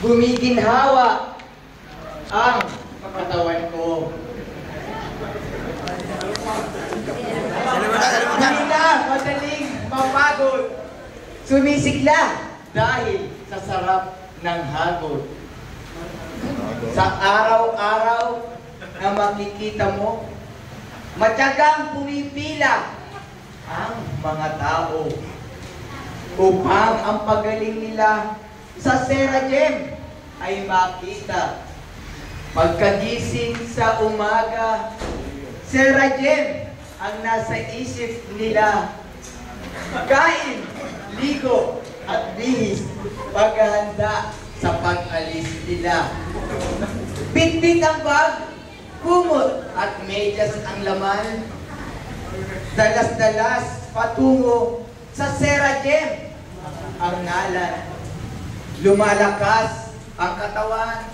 gumiginhawa ang katawan ko. Hindi na madaling mapagod. Sumisigla dahil sa sarap ng hagod. Sa araw-araw na makikita mo, matyagang pumipila ang mga tao upang ang pagaling nila sa Serajem ay makita. Pagkagising sa umaga, Serajem ang nasa isip nila. Kain, ligo, at bihis paghahanda sa pag-alis nila. Bitbit ang bag, kumot at medyas ang laman. Dalas-dalas patungo sa Serajem ang ngalan. Lumalakas ang katawan,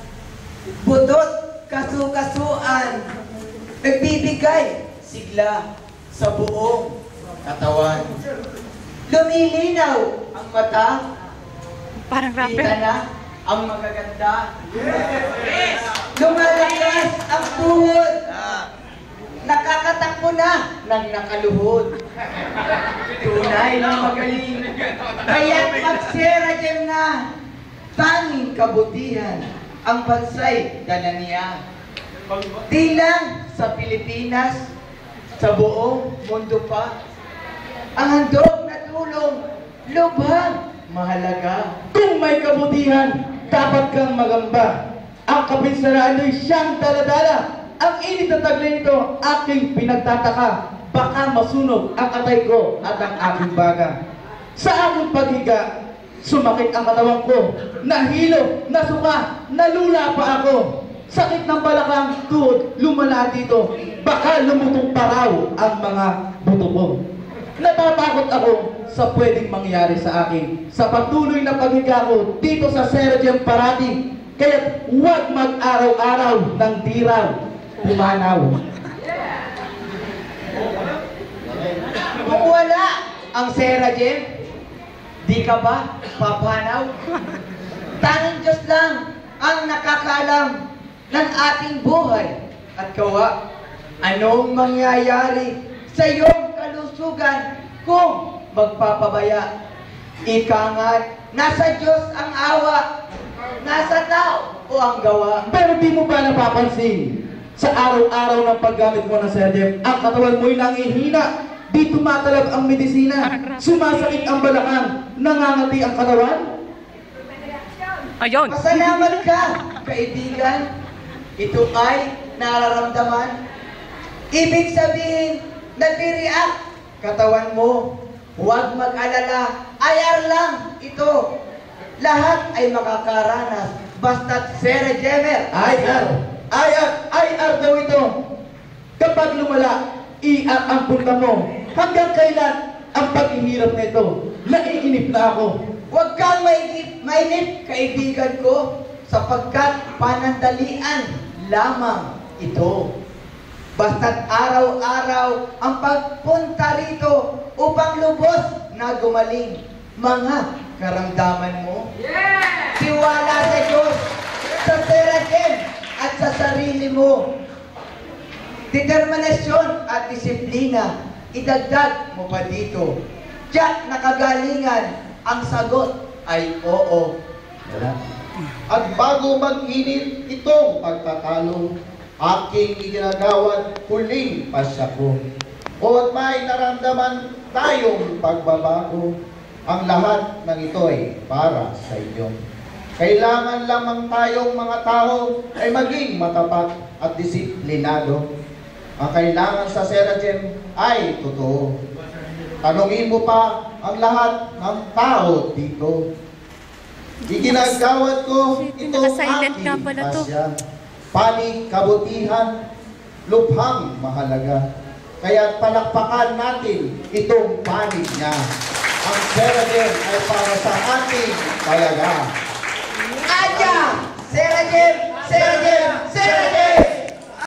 butot kasu-kasuan, nagbibigay sigla sa buong katawan. Lumilinaw ang mata, Parang rapper. kita na ang magaganda. Lumalakas ang tuhod, nakakatakbo na ng nakaluhod. Tunay na magaling, kaya't mag-Serajem na. Tanging kabutihan ang bansay dala niya. Di lang sa Pilipinas, sa buong mundo pa, ang handog na tulong, lubhang mahalaga. Kung may kabutihan, dapat kang magamba. Ang kapinsaraan ay siyang daladala. Ang init na taglay nito, aking pinagtataka. Baka masunog ang atay ko at ang aking baga. Sa aking paghiga, sumakit ang katawan ko. Nahilo, nasuka, nalula pa ako. Sakit ng balakang tuhod, lumala dito. Baka lumutong pa raw ang mga buto ko. Natatakot ako sa pwedeng mangyari sa akin sa patuloy na paghiga ko dito sa Serajem parati. Kaya huwag mag-araw-araw ng diraw, pumanaw. Kung wala ang Serajem, di ka ba papanaw? Tanging Diyos lang ang nakakaalam ng ating buhay at kawa. Anong mangyayari sa iyong kalusugan kung magpapabaya? Ika nga't nasa Diyos ang awa, nasa tao o ang gawa. Pero di mo ba napapansin sa araw-araw ng paggamit mo ng Serajem, ang katawan mo'y nangihina. Di tumatalab ang medisina, sumasakit ang balakang, nangangati ang katawan. Ayun. Pasalamat ka, kaibigan. Ito ay nararamdaman. Ibig sabihin, nag-react katawan mo. Huwag mag-alala, IR lang ito. Lahat ay makakaranas, basta't Serajemer. IR daw ito. Kapag lumala, IR ang punta mo. Hanggang kailan ang paghihirap na ito? Naiinip na ako. Huwag kang mainip, kaibigan ko, sapagkat panandalian lamang ito. Basta't araw-araw ang pagpunta rito upang lubos na gumaling mga karamdaman mo. Tiwala sa Diyos, sa Serajem at sa sarili mo. Determinasyon at disiplina, idagdag mo pa dito. Diyak na kagalingan, ang sagot ay oo. At bago mag-init itong pagtatalo, aking iginagawad huling pasya ko. O at may naramdaman tayong pagbabago, ang lahat ng ito'y para sa inyo. Kailangan lamang tayong mga tao ay maging matapat at disiplinado. Ang kailangan sa Serajem ay totoo. Tanungin mo pa ang lahat ng tao dito. Iginagawad ko itong Naka-silent nga aking pala to. pasya. Panig, kabutihan, lubhang mahalaga. Kaya palakpakan natin itong panig niya. Ang Serajem ay para sa ating payaga. Aja! Serajem! Serajem! Serajem!